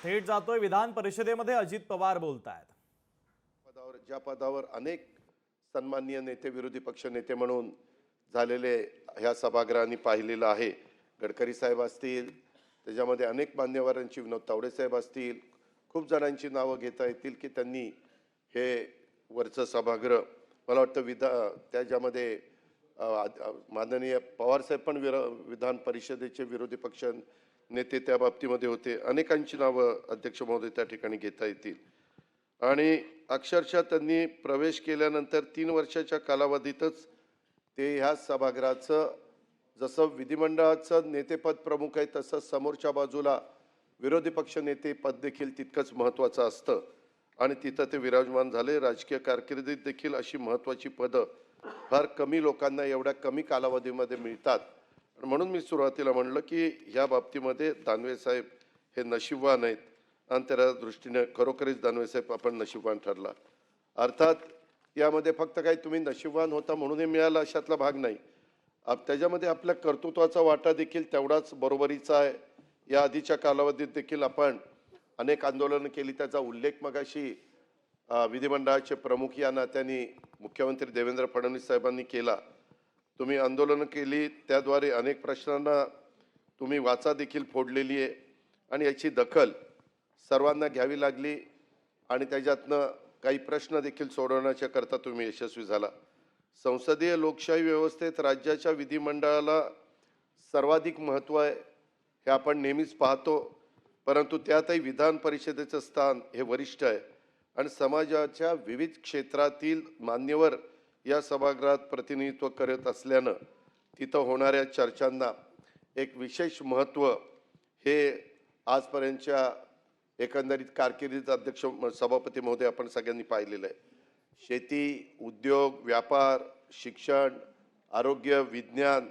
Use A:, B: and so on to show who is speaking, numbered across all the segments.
A: थेट जातोय विधान परिषदेमध्ये अजित पवार बोलतायत।
B: ज्या पदावर अनेक सन्माननीय नेते विरोधी पक्ष नेते म्हणून झालेले ह्या सभागृहांनी पाहिलेलं आहे। गडकरी साहेब असतील, त्याच्यामध्ये अनेक मान्यवरांची, विनोद तावडे साहेब असतील, खूप जणांची नावं घेता येतील की त्यांनी हे वरचं सभागृह, मला वाटतं त्याच्यामध्ये माननीय पवारसाहेब पण विधान परिषदेचे विरोधी पक्ष नेते त्या बाबतीमध्ये होते। अनेकांची नावं अध्यक्ष महोदय त्या ठिकाणी घेता येतील। आणि अक्षरशः त्यांनी प्रवेश केल्यानंतर 3 वर्षाच्या कालावधीतच ते ह्या सभागृहाचं, जसं विधिमंडळाचं नेतेपद प्रमुख आहे तसं समोरच्या बाजूला विरोधी पक्ष नेते पद देखील तितकंच महत्त्वाचं असतं आणि तिथं ते विराजमान झाले। राजकीय कारकिर्दीत देखील अशी महत्त्वाची पदं फार कमी लोकांना एवढ्या कमी कालावधीमध्ये मिळतात। म्हणून मी सुरुवातीला म्हणलं की ह्या बाबतीमध्ये दानवे साहेब हे नशीबवान आहेत आणि त्या दृष्टीने खरोखरीच दानवे साहेब आपण नशीबवान ठरला। अर्थात यामध्ये फक्त काही तुम्ही नशीबवान होता म्हणून हे मिळालं अशातला भाग नाही, त्याच्यामध्ये आपल्या कर्तृत्वाचा वाटा देखील तेवढाच बरोबरीचा आहे। या आधीच्या कालावधीत देखील आपण अनेक आंदोलनं केली, त्याचा उल्लेख मगाशी विधिमंडळाचे प्रमुख या नात्याने मुख्यमंत्री देवेंद्र फडणवीस साहेबांनी केला। तुम्ही आंदोलनं केली, त्याद्वारे अनेक प्रश्नांना तुम्ही वाचा देखील फोडलेली आहे आणि याची दखल सर्वांना घ्यावी लागली आणि त्याच्यातनं काही प्रश्न देखील सोडवण्याच्या करता तुम्ही यशस्वी झाला। संसदीय लोकशाही व्यवस्थेत राज्याच्या विधिमंडळाला सर्वाधिक महत्त्व आहे हे आपण नेहमीच पाहतो, परंतु त्यातही विधान परिषदेचं स्थान हे वरिष्ठ आहे आणि समाजाच्या विविध क्षेत्रातील मान्यवर या सभागृहात प्रतिनिधित्व करत असल्यानं तिथं होणाऱ्या चर्चांना एक विशेष महत्त्व हे आजपर्यंतच्या एकंदरीत कारकिर्दीत अध्यक्ष सभापती महोदय आपण सगळ्यांनी पाहिलेलं आहे। शेती, उद्योग, व्यापार, शिक्षण, आरोग्य, विज्ञान,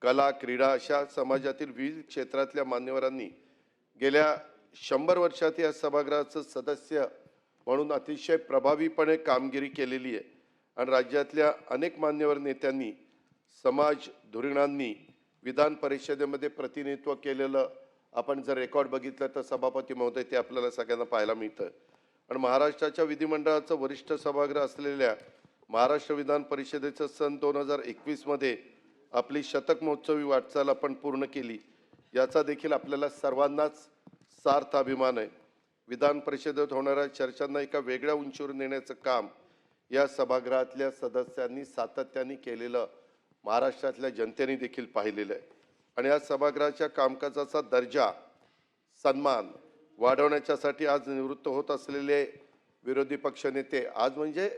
B: कला, क्रीडा अशा समाजातील विविध क्षेत्रातल्या मान्यवरांनी गेल्या 100 वर्षात या सभागृहाचं सदस्य म्हणून अतिशय प्रभावीपणे कामगिरी केलेली आहे आणि राज्यातल्या अनेक मान्यवर नेत्यांनी, समाज धुरीणांनी विधान परिषदेमध्ये प्रतिनिधित्व केलेलं आपण जर रेकॉर्ड बघितलं तर सभापती महोदय ते आपल्याला सगळ्यांना पाहायला मिळतं। आणि महाराष्ट्राच्या विधिमंडळाचं वरिष्ठ सभागृह असलेल्या महाराष्ट्र विधान परिषदेचं सन 2021 मध्ये आपली शतक महोत्सवी वाटचाल आपण पूर्ण केली, याचा देखील आपल्याला सर्वांनाच सार्थ अभिमान आहे। विधान परिषदेत होणाऱ्या चर्चांना एका वेगळ्या उंचीवर नेण्याचं काम या सभागृहातल्या सदस्यांनी सातत्याने केलेलं महाराष्ट्रातल्या जनतेने देखील पाहिलेलं आहे आणि या सभागृहाच्या कामकाजाचा दर्जा, सन्मान वाढवण्याच्यासाठी आज निवृत्त होत असलेले विरोधी पक्षनेते, आज म्हणजे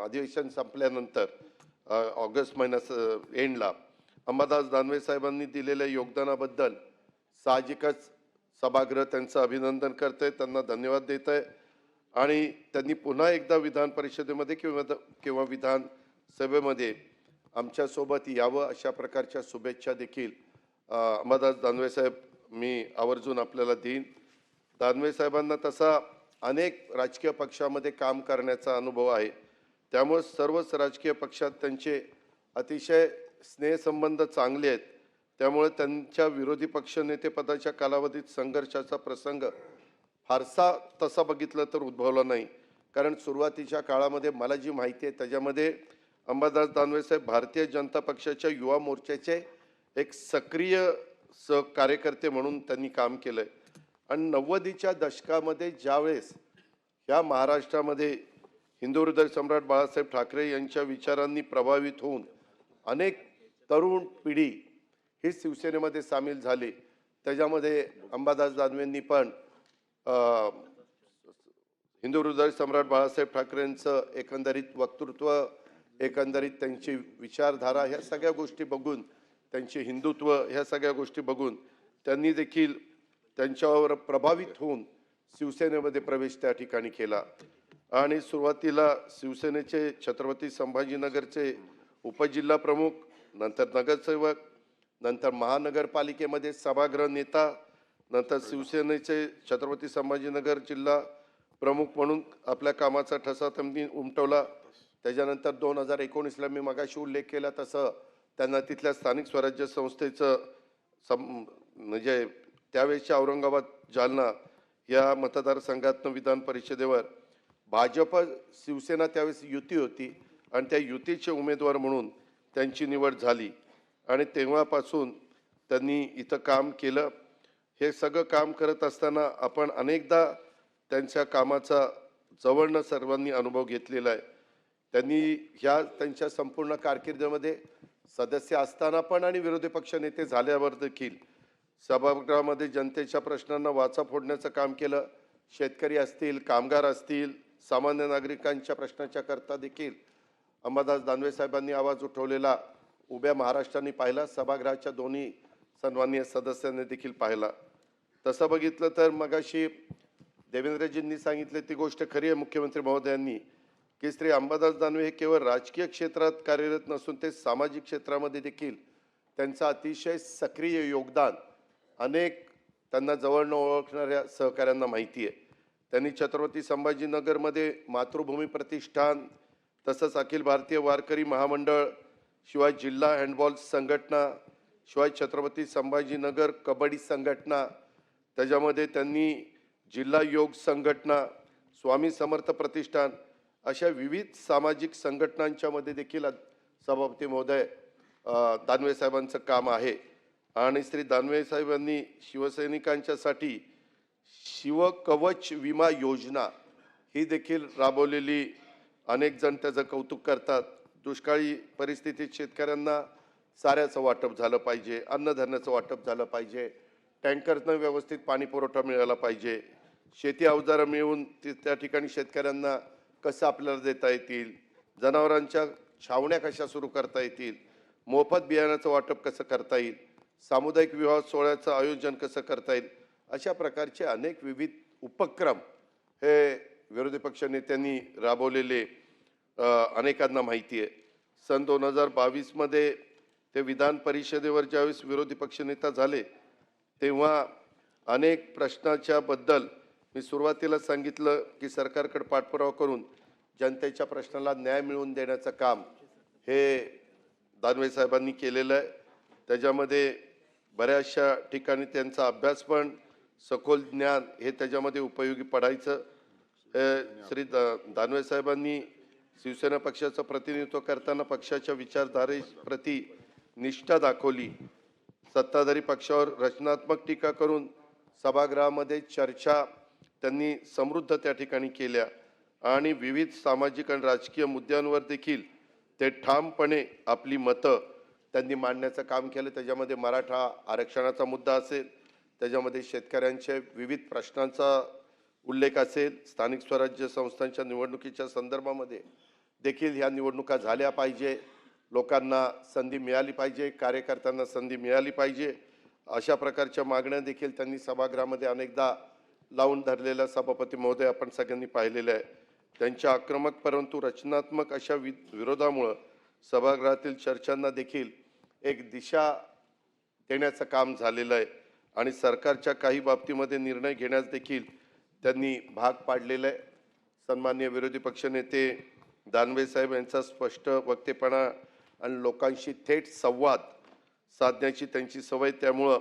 B: अधिवेशन संपल्यानंतर ऑगस्ट महिन्यात एंडला अंबादास दानवे साहेबांनी दिलेल्या योगदानाबद्दल साहजिकच सभागृह त्यांचं अभिनंदन करते, त्यांना धन्यवाद देत आहे आणि त्यांनी पुन्हा एकदा विधान परिषदेमध्ये किंवा विधानसभेमध्ये आमच्यासोबत यावं अशा प्रकारच्या शुभेच्छा देखील अंबादास दानवे साहेब मी आवर्जून आपल्याला देईन। दानवे साहेबांना तसा अनेक राजकीय पक्षामध्ये काम करण्याचा अनुभव आहे, त्यामुळे सर्वच राजकीय पक्षात त्यांचे अतिशय स्नेहसंबंध चांगले आहेत। त्यामुळे त्यांच्या विरोधी पक्षनेतेपदाच्या कालावधीत संघर्षाचा प्रसंग फारसा तसा बघितलं तर उद्भवला नाही, कारण सुरुवातीच्या काळामध्ये मला जी माहिती आहे त्याच्यामध्ये अंबादास दानवे साहेब भारतीय जनता पक्षाच्या युवा मोर्चाचे एक सक्रिय कार्यकर्ते म्हणून त्यांनी काम केलंय आणि 90च्या दशकामध्ये ज्यावेळेस ह्या महाराष्ट्रामध्ये हिंदू हृदय सम्राट बाळासाहेब ठाकरे यांच्या विचारांनी प्रभावित होऊन अनेक तरुण पिढी ही शिवसेनेमध्ये सामील झाली, त्याच्यामध्ये अंबादास दानवेंनी पण हिंदू हृदय सम्राट बाळासाहेब ठाकरेंचं एकंदरीत वक्तृत्व, एकंदरीत त्यांची विचारधारा, ह्या सगळ्या गोष्टी बघून, त्यांचे हिंदुत्व ह्या सगळ्या गोष्टी बघून त्यांनी देखील त्यांच्यावर प्रभावित होऊन शिवसेनेमध्ये प्रवेश त्या ठिकाणी केला आणि सुरुवातीला शिवसेनेचे छत्रपती संभाजीनगरचे उपजिल्हा प्रमुख, नंतर नगरसेवक, नंतर महानगरपालिकेमध्ये सभागृह नेता, नंतर शिवसेनेचे छत्रपती संभाजीनगर जिल्हा प्रमुख म्हणून आपल्या कामाचा ठसा त्यांनी उमटवला। त्याच्यानंतर 2019ला मी मगाशी उल्लेख केला तसं त्यांना तिथल्या स्थानिक स्वराज्य संस्थेचं म्हणजे त्यावेळेच्या औरंगाबाद, जालना या मतदारसंघातनं विधान परिषदेवर भाजप शिवसेना त्यावेळेस युती होती आणि त्या युतीचे उमेदवार म्हणून त्यांची निवड झाली आणि तेव्हापासून त्यांनी इथं काम केलं. हे सगळं काम करत असताना आपण अनेकदा त्यांच्या कामाचा जवळनं सर्वांनी अनुभव घेतलेला आहे. त्यांनी ह्या त्यांच्या संपूर्ण कारकिर्दीमध्ये सदस्य असताना पण आणि विरोधी पक्ष नेते झाल्यावर देखील सभागृहामध्ये जनतेच्या प्रश्नांना वाचा फोडण्याचं काम केलं. शेतकरी असतील, कामगार असतील, सामान्य नागरिकांच्या प्रश्नाच्या करता देखील अंबादास दानवे साहेबांनी आवाज उठवलेला उभ्या महाराष्ट्राने पाहिला, सभागृहाच्या दोन्ही सन्माननीय सदस्यांनी देखील पाहिला. तसं बघितलं तर मगाशी देवेंद्रजींनी सांगितले ती गोष्ट खरी आहे मुख्यमंत्री महोदयांनी, की श्री अंबादास दानवे हे केवळ राजकीय क्षेत्रात कार्यरत नसून ते सामाजिक क्षेत्रामध्ये देखील त्यांचं अतिशय सक्रिय योगदान अनेक त्यांना जवळनं ओळखणाऱ्या सहकाऱ्यांना माहिती आहे. त्यांनी छत्रपती संभाजीनगरमध्ये मातृभूमी प्रतिष्ठान, तसंच अखिल भारतीय वारकरी महामंडळ, शिवाय जिल्हा हँडबॉल संघटना, शिवाय छत्रपती संभाजीनगर कबड्डी संघटना, त्याच्यामध्ये त्यांनी जिल्हा योग संघटना, स्वामी समर्थ प्रतिष्ठान अशा विविध सामाजिक संघटनांच्या मध्ये देखील सभापती महोदय दानवे साहेबांचं काम आहे. आणि श्री दानवे साहेबांनी शिवसैनिकांच्यासाठी शिवकवच विमा योजना ही देखील राबवलेली, अनेक जण त्याचं कौतुक करतात. दुष्काळी परिस्थितीत शेतकऱ्यांना चाऱ्याचं वाटप झालं पाहिजे, अन्नधान्याचं वाटप झालं पाहिजे, टँकरनं व्यवस्थित पाणी पुरवठा मिळाला पाहिजे, शेती अवजारं मिळवून त्या ठिकाणी शेतकऱ्यांना कसं आपल्याला देता येतील, जनावरांच्या छावण्या कशा सुरू करता येतील, मोफत बियाण्याचं वाटप कसं करता येईल, सामुदायिक विवाह सोहळ्याचं आयोजन कसं करता येईल, अशा प्रकारचे अनेक विविध उपक्रम हे विरोधी पक्ष नेत्यांनी राबवलेले अनेकांना माहिती आहे. सन 2022मध्ये ते विधान परिषदेवर ज्यावेळेस विरोधी पक्षनेता झाले तेव्हा अनेक प्रश्नाच्या बद्दल मी सुरुवातीला सांगितलं की सरकारकडे पाठपुरावा करून जनतेच्या प्रश्नाला न्याय मिळवून देण्याचं काम हे दानवे साहेबांनी केलेलं आहे. त्याच्यामध्ये बऱ्याचशा ठिकाणी त्यांचा अभ्यास पण, सखोल ज्ञान हे त्याच्यामध्ये उपयोगी पडायचं. श्री दानवे साहेबांनी शिवसेना पक्षाचं प्रतिनिधित्व करताना पक्षाच्या विचारधारेप्रती निष्ठा दाखवली. सत्ताधारी पक्षावर रचनात्मक टीका करून सभागृहामध्ये चर्चा त्यांनी समृद्ध त्या ठिकाणी केल्या आणि विविध सामाजिक आणि राजकीय मुद्द्यांवर देखील ते ठामपणे आपली मतं त्यांनी मांडण्याचं काम केलं. त्याच्यामध्ये मराठा आरक्षणाचा मुद्दा असेल, त्याच्यामध्ये शेतकऱ्यांच्या विविध प्रश्नांचा उल्लेख असेल, स्थानिक स्वराज्य संस्थांच्या निवडणुकीच्या संदर्भामध्ये देखील ह्या निवडणुका झाल्या पाहिजे, लोकांना संधी मिळाली पाहिजे, कार्यकर्त्यांना संधी मिळाली पाहिजे, अशा प्रकारच्या मागण्या देखील त्यांनी सभागृहामध्ये अनेकदा लावून धरलेल्या सभापती महोदय आपण सगळ्यांनी पाहिलेल्या आहे. त्यांच्या आक्रमक परंतु रचनात्मक अशा विरोधामुळं सभागृहातील चर्चांना देखील एक दिशा देण्याचं काम झालेलं आहे आणि सरकारच्या काही बाबतीमध्ये निर्णय घेण्यास देखील त्यांनी भाग पाडलेला आहे. सन्माननीय विरोधी पक्षनेते दानवे साहेब यांचा स्पष्ट वक्तेपणा आणि लोकांशी थेट संवाद साधण्याची त्यांची सवय, त्यामुळं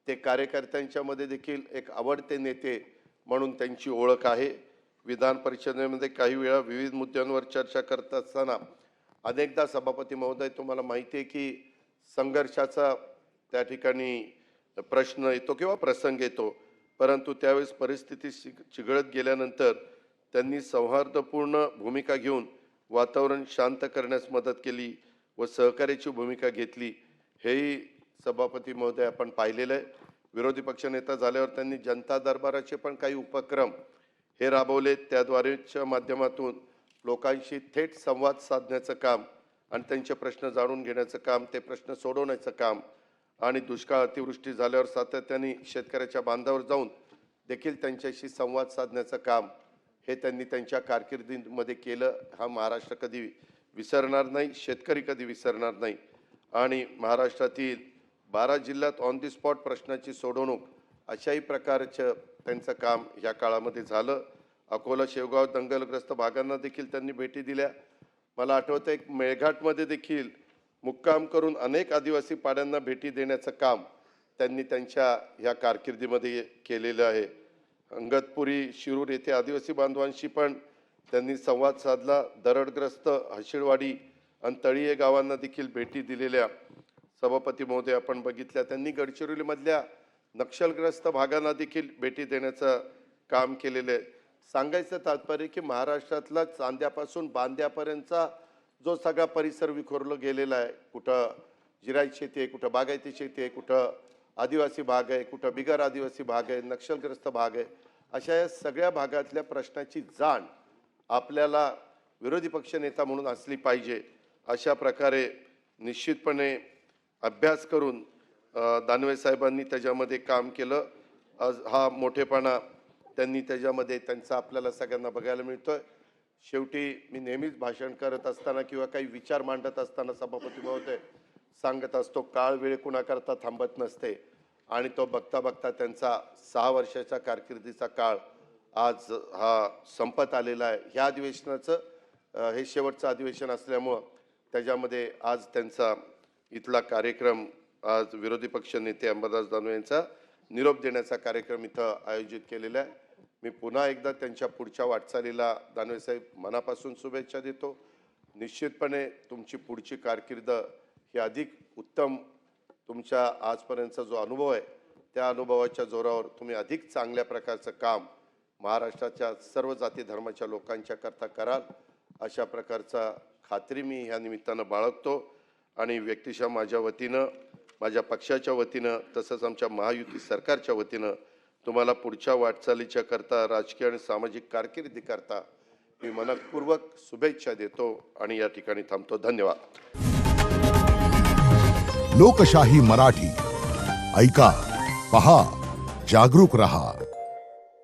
B: ते कार्यकर्त्यांच्यामध्ये देखील एक आवडते नेते म्हणून त्यांची ओळख आहे. विधान परिषदेमध्ये काही वेळा विविध मुद्द्यांवर चर्चा करत असताना अनेकदा सभापती महोदय तुम्हाला माहिती आहे की संघर्षाचा त्या ठिकाणी प्रश्न येतो किंवा प्रसंग येतो, परंतु त्यावेळेस परिस्थिती चिघळत गेल्यानंतर त्यांनी सौहार्दपूर्ण भूमिका घेऊन वातावरण शांत करण्यास मदत केली व सहकार्याची भूमिका घेतली. हेही सभापती महोदय आपण पाहिलेलं आहे. विरोधी पक्षनेता झाल्यावर त्यांनी जनता दरबाराचे पण काही उपक्रम हे राबवले, त्याद्वारेच्या माध्यमातून लोकांशी थेट संवाद साधण्याचं काम आणि त्यांचे प्रश्न जाणून घेण्याचं काम, ते प्रश्न सोडवण्याचं काम आणि दुष्काळ अतिवृष्टी झाल्यावर सातत्याने शेतकऱ्याच्या बांधावर जाऊन देखील त्यांच्याशी संवाद साधण्याचं काम हे त्यांनी त्यांच्या कारकिर्दीमध्ये केलं. हा महाराष्ट्र कधी विसरणार नाही, शेतकरी कधी विसरणार नाही. आणि महाराष्ट्रातील 12 जिल्ह्यात ऑन दी स्पॉट प्रश्नाची सोडवणूक अशाही प्रकारचं त्यांचं काम या काळामध्ये झालं. अकोला शेवगाव दंगलग्रस्त भागांना देखील त्यांनी भेटी दिल्या. मला आठवतं एक मेळघाटमध्ये देखील मुक्काम करून अनेक आदिवासी पाड्यांना भेटी देण्याचं काम त्यांनी त्यांच्या ह्या कारकिर्दीमध्ये केलेलं आहे. अंगतपुरी शिरूर येथे आदिवासी बांधवांशी पण त्यांनी संवाद साधला. दरडग्रस्त हशिडवाडी आणि तळीये गावांना देखील भेटी दिलेल्या सभापती महोदय आपण बघितल्या. त्यांनी गडचिरोलीमधल्या नक्षलग्रस्त भागांना देखील भेटी देण्याचं काम केलेलं आहे. सांगायचं तात्पर्य की महाराष्ट्रातला चांद्यापासून बांद्यापर्यंतचा जो सगळा परिसर विखुरला गेलेला आहे, कुठं जिरायत शेती आहे, कुठं बागायती शेती आहे, कुठं आदिवासी भाग आहे, कुठं बिगर आदिवासी भाग आहे, नक्षलग्रस्त भाग आहे, अशा या सगळ्या भागातल्या प्रश्नाची जाण आपल्याला विरोधी पक्ष नेता म्हणून असली पाहिजे. अशा प्रकारे निश्चितपणे अभ्यास करून दानवे साहेबांनी त्याच्यामध्ये काम केलं. आज हा मोठेपणा त्यांनी त्याच्यामध्ये त्यांचा आपल्याला सगळ्यांना बघायला मिळतोय. शेवटी मी नेहमीच भाषण करत असताना किंवा काही विचार मांडत असताना सभापती महोदय सांगत असतो, काळ वेळ कुणाकरता थांबत नसते. आणि तो बघता बघता त्यांचा 6 वर्षाचा कारकिर्दीचा काळ आज हा संपत आलेला आहे. ह्या अधिवेशनाचं हे शेवटचं अधिवेशन असल्यामुळं त्याच्यामध्ये आज त्यांचा इथला कार्यक्रम, आज विरोधी पक्ष नेते अंबादास दानवे यांचा निरोप देण्याचा कार्यक्रम इथं आयोजित केलेला आहे. मी पुन्हा एकदा त्यांच्या पुढच्या वाटचालीला दानवे साहेब मनापासून शुभेच्छा देतो. निश्चितपणे तुमची पुढची कारकीर्द ही अधिक उत्तम, तुमच्या आजपर्यंतचा जो अनुभव आहे त्या अनुभवाच्या जोरावर तुम्ही अधिक चांगल्या प्रकारचं काम महाराष्ट्राच्या सर्व जाती धर्माच्या लोकांच्या करता कराल, अशा प्रकारचा खात्री मी ह्या निमित्तानं बाळगतो. आणि व्यक्तिशः माझ्या वतीनं, माझ्या पक्षाच्या वतीनं, तसंच आमच्या महायुती सरकारच्या वतीनं तुम्हाला पुढच्या वाटचालीच्या करता, राजकीय आणि सामाजिक कारकिर्दी करता मी मनपूर्वक शुभेच्छा देतो आणि या ठिकाणी थांबतो. धन्यवाद.
C: लोकशाही मराठी ऐका, पहा, जागरूक रहा.